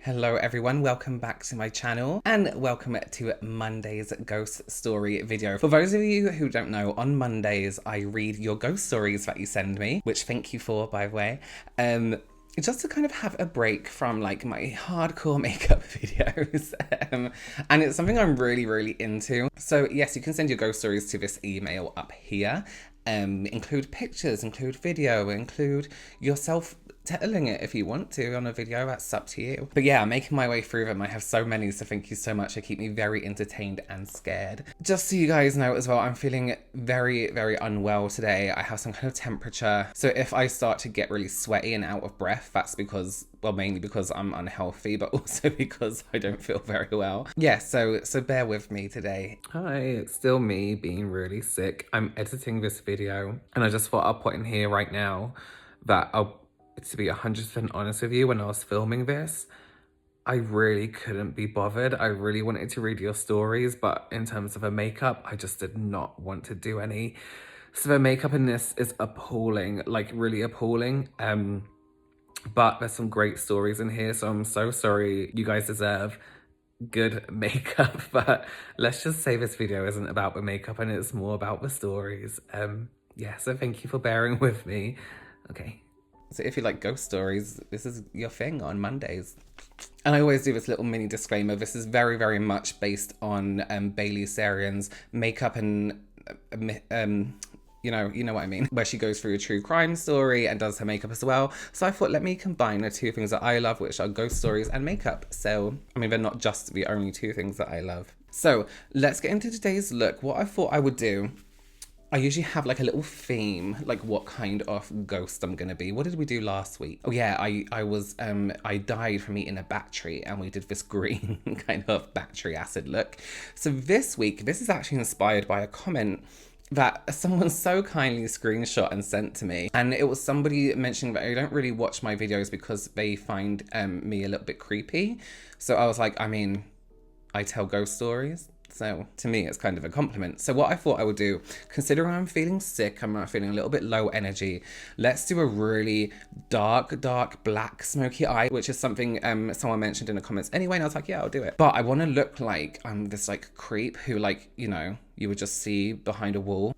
Hello everyone, welcome back to my channel and welcome to Monday's ghost story video. For those of you who don't know, on Mondays I read your ghost stories that you send me, which thank you for, by the way. Just to kind of have a break from like my hardcore makeup videos. And it's something I'm really into. So yes, you can send your ghost stories to this email up here. Include pictures, include video, include yourself telling it if you want to on a video, that's up to you. But yeah, I'm making my way through them. I have so many, so thank you so much. They keep me very entertained and scared. Just so you guys know as well, I'm feeling very unwell today. I have some kind of temperature. So if I start to get really sweaty and out of breath, that's because, well, mainly because I'm unhealthy, but also because I don't feel very well. Yeah, so bear with me today. Hi, it's still me being really sick. I'm editing this video and I just thought I'll put in here right now that to be 100% honest with you, when I was filming this, I really couldn't be bothered. I really wanted to read your stories, but in terms of a makeup, I just did not want to do any. So the makeup in this is appalling, like really appalling. But there's some great stories in here, so I'm so sorry. You guys deserve good makeup, but let's just say this video isn't about the makeup and it's more about the stories. Yeah, so thank you for bearing with me. Okay. So if you like ghost stories, this is your thing on Mondays. And I always do this little mini disclaimer. This is very much based on Bailey Sarian's makeup and, you know what I mean, where she goes through a true crime story and does her makeup as well. So I thought, let me combine the two things that I love, which are ghost stories and makeup. So, I mean, they're not just the only two things that I love. So let's get into today's look. What I thought I would do, I usually have like a little theme, like what kind of ghost I'm gonna be. What did we do last week? Oh yeah, I died from eating a battery and we did this green kind of battery acid look. So this week, this is actually inspired by a comment that someone so kindly screenshot and sent to me. And it was somebody mentioning that they don't really watch my videos because they find me a little bit creepy. So I was like, I mean, I tell ghost stories. So to me, it's kind of a compliment. So what I thought I would do, considering I'm feeling sick, I'm feeling a little bit low energy, let's do a really dark black smoky eye, which is something someone mentioned in the comments anyway, and I was like, yeah, I'll do it. But I want to look like I'm this like creep who, like, you know, you would just see behind a wall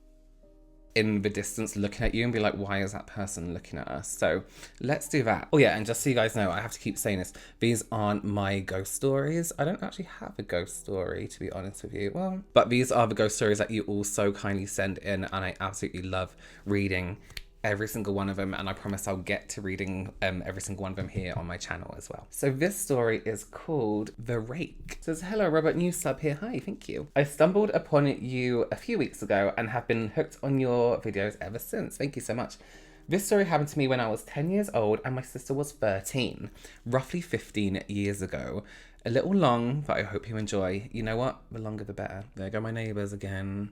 in the distance looking at you and be like, why is that person looking at us? So let's do that. Oh yeah, and just so you guys know, I have to keep saying this, these aren't my ghost stories. I don't actually have a ghost story, to be honest with you. Well, but these are the ghost stories that you all so kindly send in, and I absolutely love reading every single one of them, and I promise I'll get to reading every single one of them here on my channel as well. So this story is called The Rake. It says, hello Robert, new sub here. Hi, thank you. I stumbled upon you a few weeks ago and have been hooked on your videos ever since. Thank you so much. This story happened to me when I was 10 years old and my sister was 13, roughly 15 years ago. A little long, but I hope you enjoy. You know what? The longer the better. There go my neighbours again,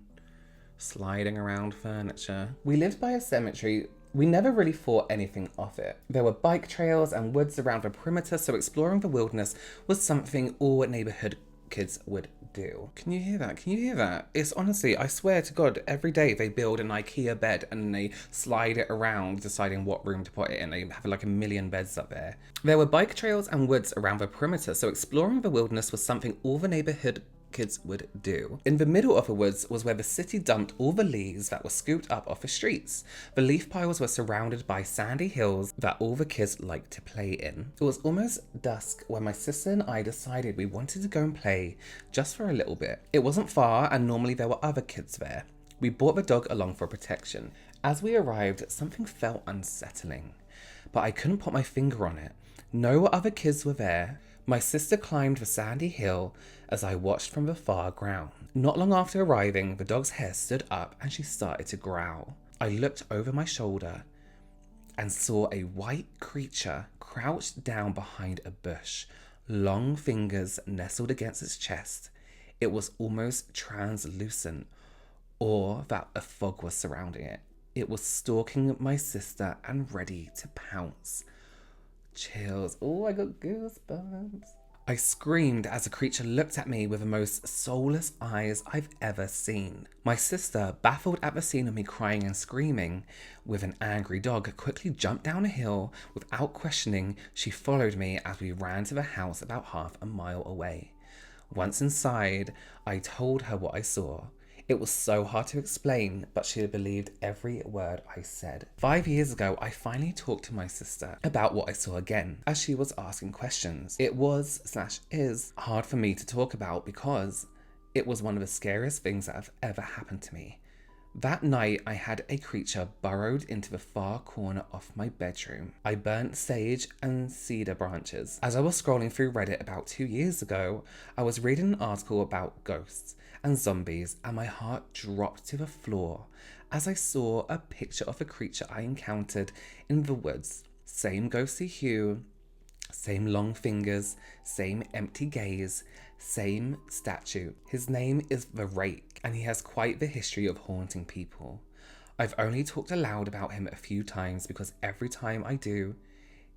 sliding around furniture. We lived by a cemetery. We never really thought anything of it. There were bike trails and woods around the perimeter, so exploring the wilderness was something all neighborhood kids would do. Can you hear that? Can you hear that? It's honestly, I swear to God, every day they build an IKEA bed and they slide it around, deciding what room to put it in. They have like a million beds up there. There were bike trails and woods around the perimeter, so exploring the wilderness was something all the neighborhood kids would do. In the middle of the woods was where the city dumped all the leaves that were scooped up off the streets. The leaf piles were surrounded by sandy hills that all the kids liked to play in. It was almost dusk when my sister and I decided we wanted to go and play just for a little bit. It wasn't far and normally there were other kids there. We brought the dog along for protection. As we arrived, something felt unsettling, but I couldn't put my finger on it. No other kids were there. My sister climbed the sandy hill as I watched from the far ground. Not long after arriving, the dog's hair stood up and she started to growl. I looked over my shoulder and saw a white creature crouched down behind a bush, long fingers nestled against its chest. It was almost translucent, or that a fog was surrounding it. It was stalking my sister and ready to pounce. Chills. Oh, I got goosebumps. I screamed as a creature looked at me with the most soulless eyes I've ever seen. My sister, baffled at the scene of me crying and screaming with an angry dog, quickly jumped down a hill. Without questioning, she followed me as we ran to the house about half a mile away. Once inside, I told her what I saw. It was so hard to explain, but she had believed every word I said. 5 years ago, I finally talked to my sister about what I saw again, as she was asking questions. It was/is hard for me to talk about because it was one of the scariest things that have ever happened to me. That night, I had a creature burrowed into the far corner of my bedroom. I burnt sage and cedar branches. As I was scrolling through Reddit about 2 years ago, I was reading an article about ghosts and zombies, and my heart dropped to the floor as I saw a picture of a creature I encountered in the woods. Same ghostly hue, same long fingers, same empty gaze, same statue. His name is the Rake, and he has quite the history of haunting people. I've only talked aloud about him a few times because every time I do,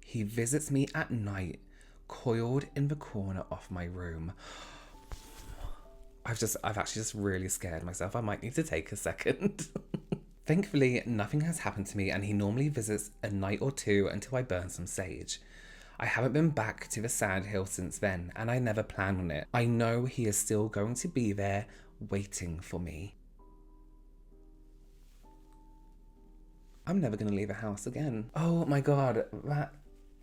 he visits me at night, coiled in the corner of my room. I've actually just really scared myself. I might need to take a second. Thankfully, nothing has happened to me, and he normally visits a night or two until I burn some sage. I haven't been back to the sandhill since then, and I never planned on it. I know he is still going to be there, waiting for me. I'm never going to leave a house again. Oh my god, that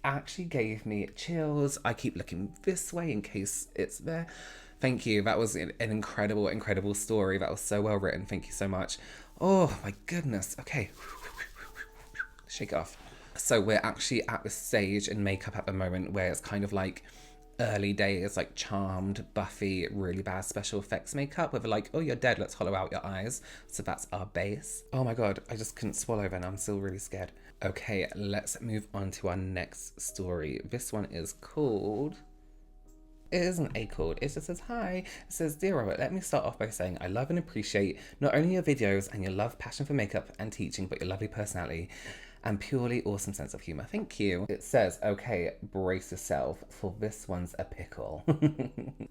actually gave me chills. I keep looking this way in case it's there. Thank you. That was an incredible, incredible story. That was so well written. Thank you so much. Oh my goodness. Okay. Shake it off. So we're actually at the stage in makeup at the moment where it's kind of like early days, like Charmed, Buffy, really bad special effects makeup where they're like, oh, you're dead, let's hollow out your eyes. So that's our base. Oh my god, I just couldn't swallow then. I'm still really scared. Okay, let's move on to our next story. This one is called... It isn't a called, it just says, hi. It says, dear Robert, let me start off by saying I love and appreciate not only your videos and your love, passion for makeup and teaching, but your lovely personality and purely awesome sense of humor. Thank you. It says, okay, brace yourself, for this one's a pickle.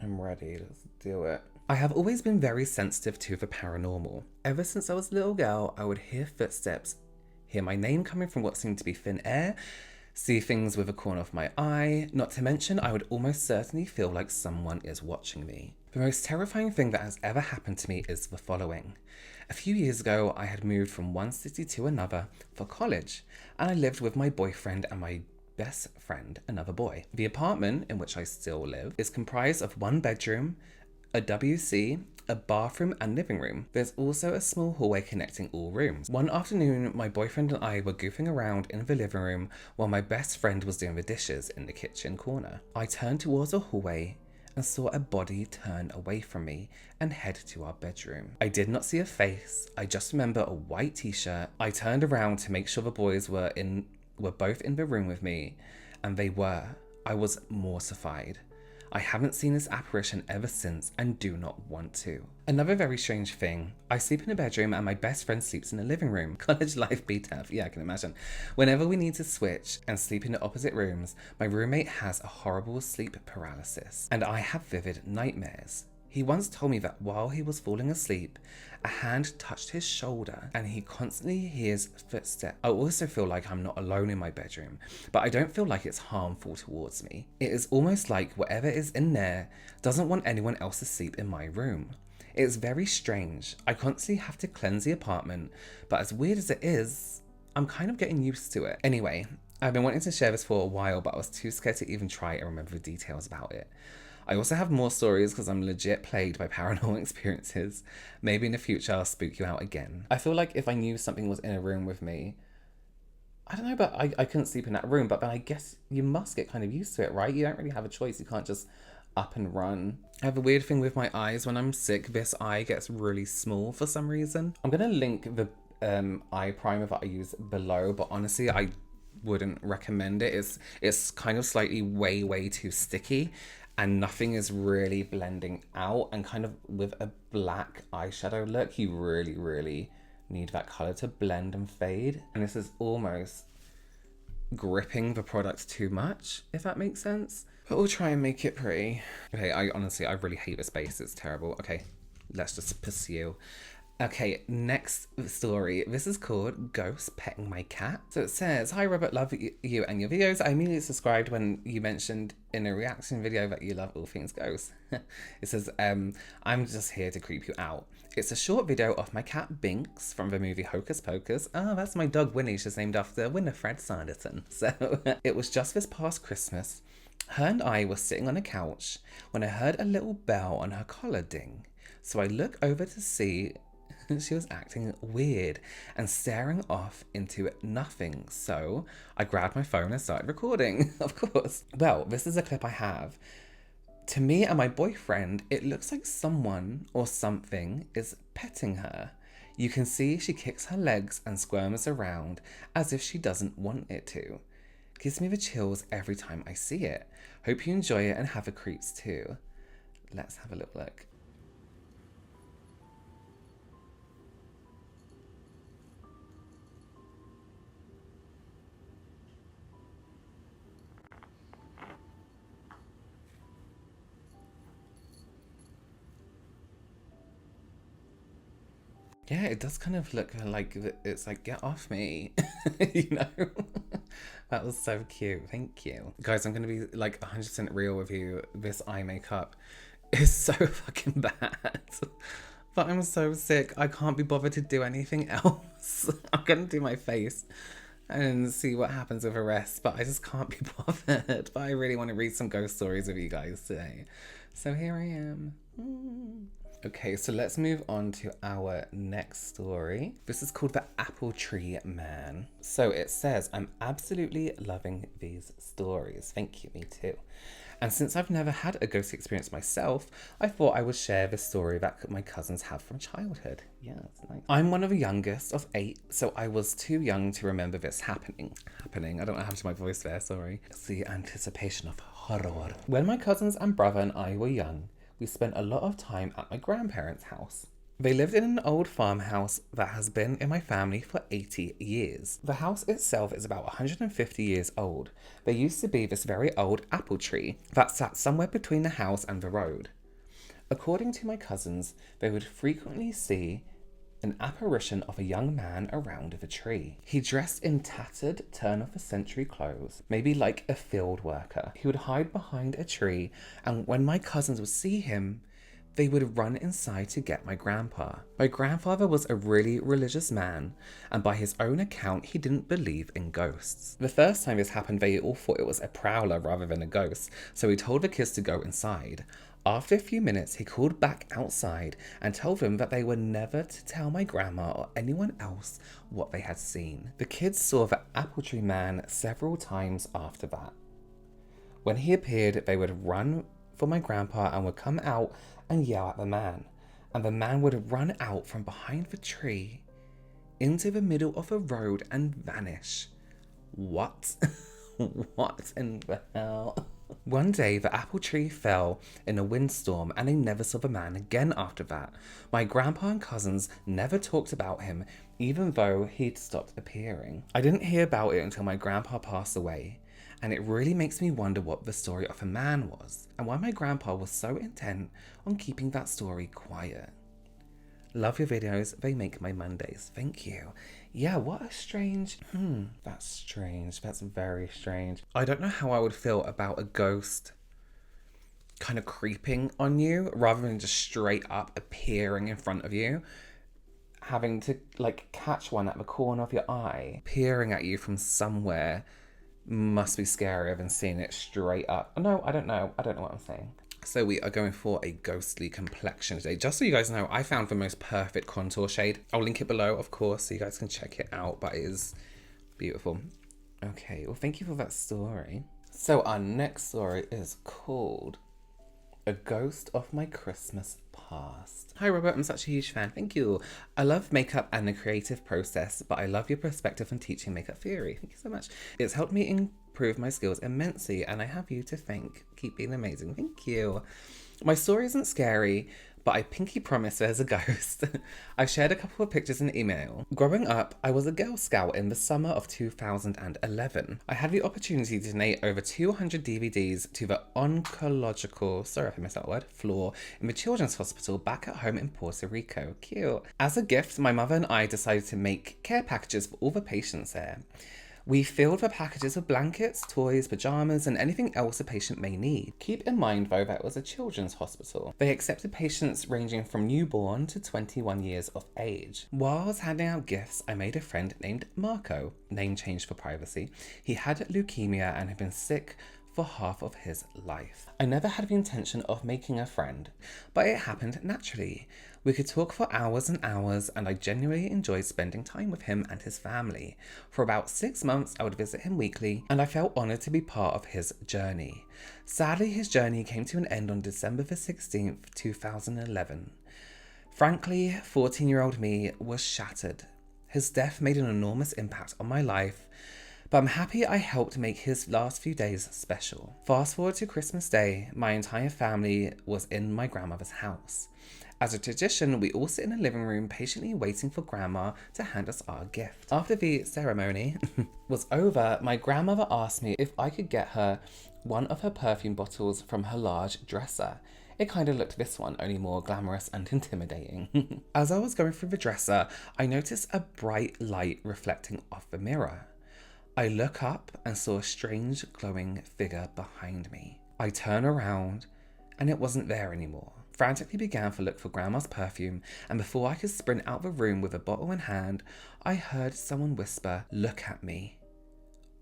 I'm ready, let's do it. I have always been very sensitive to the paranormal. Ever since I was a little girl, I would hear footsteps, hear my name coming from what seemed to be thin air, see things with a corner of my eye, not to mention I would almost certainly feel like someone is watching me. The most terrifying thing that has ever happened to me is the following. A few years ago, I had moved from one city to another for college, and I lived with my boyfriend and my best friend, another boy. The apartment, in which I still live, is comprised of one bedroom, a WC, a bathroom and living room. There's also a small hallway connecting all rooms. One afternoon, my boyfriend and I were goofing around in the living room while my best friend was doing the dishes in the kitchen corner. I turned towards the hallway and saw a body turn away from me and head to our bedroom. I did not see a face. I just remember a white t-shirt. I turned around to make sure the boys were both in the room with me, and they were. I was mortified. I haven't seen this apparition ever since and do not want to. Another very strange thing, I sleep in a bedroom and my best friend sleeps in a living room. College life be tough, yeah, I can imagine. Whenever we need to switch and sleep in the opposite rooms, my roommate has a horrible sleep paralysis and I have vivid nightmares. He once told me that while he was falling asleep, a hand touched his shoulder and he constantly hears footsteps. I also feel like I'm not alone in my bedroom, but I don't feel like it's harmful towards me. It is almost like whatever is in there doesn't want anyone else to sleep in my room. It is very strange. I constantly have to cleanse the apartment, but as weird as it is, I'm kind of getting used to it. Anyway, I've been wanting to share this for a while, but I was too scared to even try and remember the details about it. I also have more stories because I'm legit plagued by paranormal experiences. Maybe in the future I'll spook you out again. I feel like if I knew something was in a room with me, I don't know, but I couldn't sleep in that room, but then I guess you must get kind of used to it, right? You don't really have a choice. You can't just up and run. I have a weird thing with my eyes. When I'm sick, this eye gets really small for some reason. I'm going to link the eye primer that I use below, but honestly, I wouldn't recommend it. It's kind of slightly way too sticky. And nothing is really blending out, and kind of with a black eyeshadow look, you really need that color to blend and fade. And this is almost gripping the product too much, if that makes sense. But we'll try and make it pretty. Okay, I really hate this base. It's terrible. Okay, let's just pursue. Okay, next story. This is called Ghost Petting My Cat. So it says, "Hi Robert, love you and your videos. I immediately subscribed when you mentioned in a reaction video that you love all things ghosts." It says, "I'm just here to creep you out. It's a short video of my cat Binks from the movie Hocus Pocus." Oh, that's my dog Winnie. She's named after Winifred Sanderson. So it was just this past Christmas. Her and I were sitting on a couch when I heard a little bell on her collar ding. So I look over to see she was acting weird and staring off into nothing. So I grabbed my phone and started recording, of course. Well, this is a clip I have. To me and my boyfriend, it looks like someone or something is petting her. You can see she kicks her legs and squirms around as if she doesn't want it to. Gives me the chills every time I see it. Hope you enjoy it and have the creeps too. Let's have a little look. Yeah, it does kind of look like it's like, get off me, you know? That was so cute. Thank you. Guys, I'm going to be like 100% real with you. This eye makeup is so fucking bad. But I'm so sick. I can't be bothered to do anything else. I'm going to do my face and see what happens with the rest. But I just can't be bothered. But I really want to read some ghost stories with you guys today. So here I am. Okay, so let's move on to our next story. This is called The Apple Tree Man. So it says, "I'm absolutely loving these stories." Thank you, me too. "And since I've never had a ghost experience myself, I thought I would share the story that my cousins have from childhood." Yeah, that's nice. "I'm one of the youngest of 8, so I was too young to remember this happening. I don't know how to do my voice there, sorry. It's the anticipation of horror. When my cousins and brother and I were young, we spent a lot of time at my grandparents' house. They lived in an old farmhouse that has been in my family for 80 years. The house itself is about 150 years old. There used to be this very old apple tree that sat somewhere between the house and the road. According to my cousins, they would frequently see an apparition of a young man around the tree. He dressed in tattered turn-of-the-century clothes, maybe like a field worker. He would hide behind a tree, and when my cousins would see him, they would run inside to get my grandpa. My grandfather was a really religious man, and by his own account, he didn't believe in ghosts. The first time this happened, they all thought it was a prowler rather than a ghost, so he told the kids to go inside. After a few minutes, he called back outside and told them that they were never to tell my grandma or anyone else what they had seen. The kids saw the apple tree man several times after that. When he appeared, they would run for my grandpa and would come out and yell at the man. And the man would run out from behind the tree into the middle of the road and vanish. What? What in the hell? One day, the apple tree fell in a windstorm and they never saw the man again after that. My grandpa and cousins never talked about him, even though he'd stopped appearing. I didn't hear about it until my grandpa passed away, and it really makes me wonder what the story of the man was, and why my grandpa was so intent on keeping that story quiet. Love your videos, they make my Mondays. Thank you. Yeah, what a strange... That's strange. That's very strange. I don't know how I would feel about a ghost kind of creeping on you rather than just straight up appearing in front of you. Having to like catch one at the corner of your eye, peering at you from somewhere must be scarier than seeing it straight up. No, I don't know. I don't know what I'm saying. So we are going for a ghostly complexion today. Just so you guys know, I found the most perfect contour shade. I'll link it below, of course, so you guys can check it out, but it is beautiful. Okay, well, thank you for that story. So our next story is called A Ghost of My Christmas Past. Hi Robert, I'm such a huge fan. Thank you. I love makeup and the creative process, but I love your perspective on teaching makeup theory. Thank you so much. It's helped me improved my skills immensely, and I have you to thank. Keep being amazing. Thank you. My story isn't scary, but I pinky promise there's a ghost. I shared a couple of pictures in email. Growing up, I was a Girl Scout in the summer of 2011. I had the opportunity to donate over 200 DVDs to the oncological, sorry if I missed that word, floor in the Children's Hospital back at home in Puerto Rico. Cute. As a gift, my mother and I decided to make care packages for all the patients there. We filled the packages with blankets, toys, pajamas, and anything else a patient may need. Keep in mind, though, that it was a children's hospital. They accepted patients ranging from newborn to 21 years of age. While I was handing out gifts, I made a friend named Marco, name changed for privacy. He had leukemia and had been sick for half of his life. I never had the intention of making a friend, but it happened naturally. We could talk for hours and hours, and I genuinely enjoyed spending time with him and his family. For about 6 months, I would visit him weekly, and I felt honoured to be part of his journey. Sadly, his journey came to an end on December the 16th, 2011. Frankly, 14-year-old me was shattered. His death made an enormous impact on my life, but I'm happy I helped make his last few days special. Fast forward to Christmas Day, my entire family was in my grandmother's house. As a tradition, we all sit in the living room patiently waiting for Grandma to hand us our gift. After the ceremony was over, my grandmother asked me if I could get her one of her perfume bottles from her large dresser. It kind of looked this one, only more glamorous and intimidating. As I was going through the dresser, I noticed a bright light reflecting off the mirror. I look up and saw a strange glowing figure behind me. I turn around and it wasn't there anymore. Frantically began to look for Grandma's perfume, and before I could sprint out the room with a bottle in hand, I heard someone whisper, "Look at me."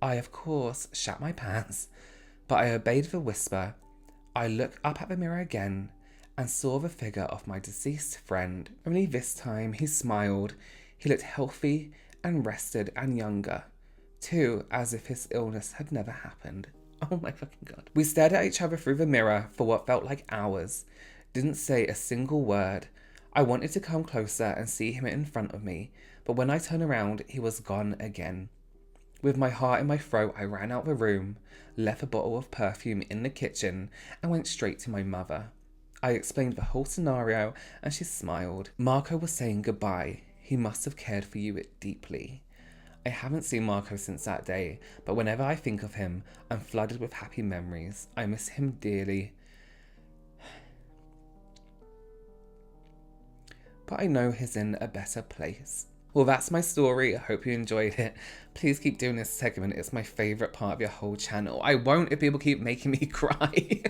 I, of course, shat my pants, but I obeyed the whisper. I looked up at the mirror again and saw the figure of my deceased friend. Only this time he smiled. He looked healthy and rested and younger, too, as if his illness had never happened. Oh my fucking God. We stared at each other through the mirror for what felt like hours. Didn't say a single word. I wanted to come closer and see him in front of me, but when I turned around, he was gone again. With my heart in my throat, I ran out the room, left a bottle of perfume in the kitchen, and went straight to my mother. I explained the whole scenario, and she smiled. Marco was saying goodbye. He must have cared for you deeply. I haven't seen Marco since that day, but whenever I think of him, I'm flooded with happy memories. I miss him dearly. But I know he's in a better place. Well, that's my story. I hope you enjoyed it. Please keep doing this segment. It's my favourite part of your whole channel. I won't if people keep making me cry.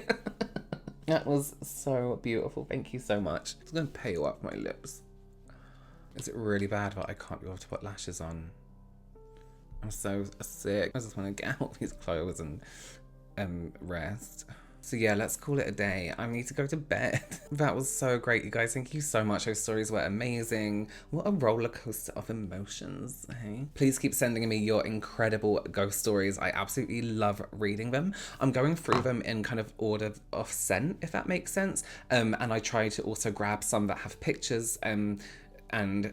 That was so beautiful. Thank you so much. I'm going to pale up my lips. Is it really bad that I can't be able to put lashes on? I'm so sick. I just want to get out of these clothes and rest. So yeah, let's call it a day. I need to go to bed. That was so great, you guys. Thank you so much. Those stories were amazing. What a roller coaster of emotions, hey? Please keep sending me your incredible ghost stories. I absolutely love reading them. I'm going through them in kind of order of sent, if that makes sense. And I try to also grab some that have pictures and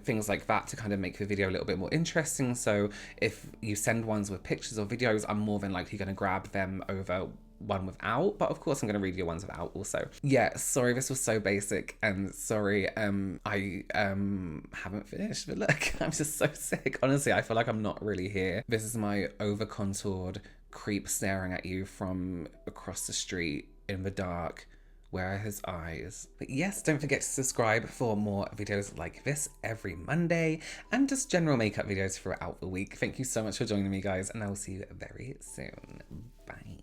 things like that to kind of make the video a little bit more interesting. So if you send ones with pictures or videos, I'm more than likely going to grab them over one without, but of course I'm going to read your ones without also. Yeah, sorry this was so basic, and sorry I haven't finished, but look, I'm just so sick. Honestly, I feel like I'm not really here. This is my over contoured creep staring at you from across the street in the dark. Where are his eyes? But yes, don't forget to subscribe for more videos like this every Monday, and just general makeup videos throughout the week. Thank you so much for joining me, guys, and I will see you very soon. Bye.